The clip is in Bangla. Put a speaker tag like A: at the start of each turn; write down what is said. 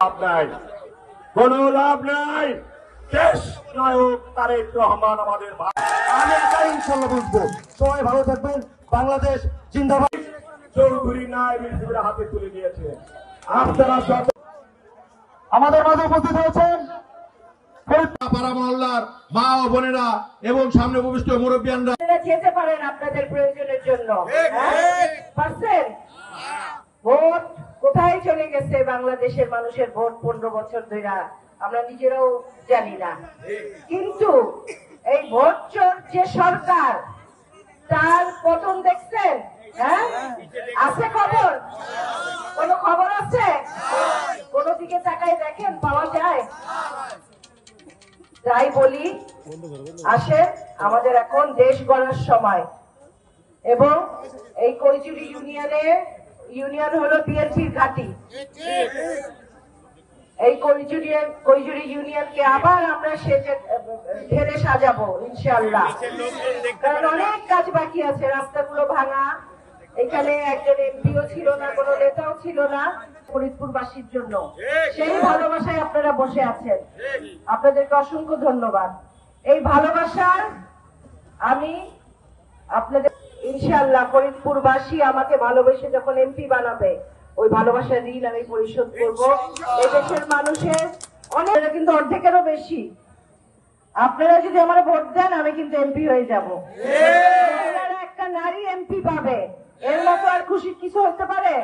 A: লাভ নাই, কোন লাভ নাই। দেশ নায়ক তারেক রহমান আমাদের
B: আমি একা ইনশাল্লাহ বুঝবো। সবাই ভালো থাকবেন। বাংলাদেশ জিন্দাবাদ।
A: চৌধুরী নায়েব হিসেবে হাতে তুলে দিয়েছে। আপনারা সব
B: আমাদের মাঝে উপস্থিত হয়েছেন
C: পাড়া মহল্লার মা ও বোনেরা এবং সামনে উপবিষ্ট মুরব্বিয়ানরা।
D: যেতে পারেন আপনাদের প্রয়োজনের জন্য। পারছেন? ভোট কোথায় চলে গেছে বাংলাদেশের মানুষের ভোট 15 বছর ধরে আমরা নিজেরাও জানি না। কিন্তু এই ভোট চোর যে সরকার, তার পতন দেখছেন? হ্যাঁ, আছে খবর? কোন খবর আছে? কোন দিকে তাকায় দেখেন, পাওয়া যায়? তাই বলি, আসে আমাদের এখন দেশ গড়ার সময়। এবং এই কৈচুরি ইউনিয়ন হলো বিএনপির ঘাঁটি। এই কৈচুরি ইউনিয়নকে আবার আমরা ঢেলে সাজাবো ইনশাআল্লাহ। কারণ অনেক কাজ বাকি আছে, রাস্তাগুলো ভাঙা, এখানে একজন এমপিও ছিল না, কোনো নেতাও ছিল না ফরিদপুরবাসীর জন্য। সেই ভালোবাসায় আপনারা বসে আছেন, আপনাদেরকে অসংখ্য ধন্যবাদ। এই ভালোবাসার আমি আপনাদের ইনশাআল্লাহ ফরিদপুরবাসী আমাকে ভালোবেসে যখন এমপি বানাবে, ওই ভালোবাসার ঋণ আমি পরিশোধ করবো। এদেশের মানুষের অনেক, কিন্তু অর্ধেকেরও বেশি। আপনারা যদি আমার ভোট দেন, আমি কিন্তু এমপি হয়ে যাবো। একটা নারী এমপি পাবে, এর মতো আর খুশির কিছু হতে পারে?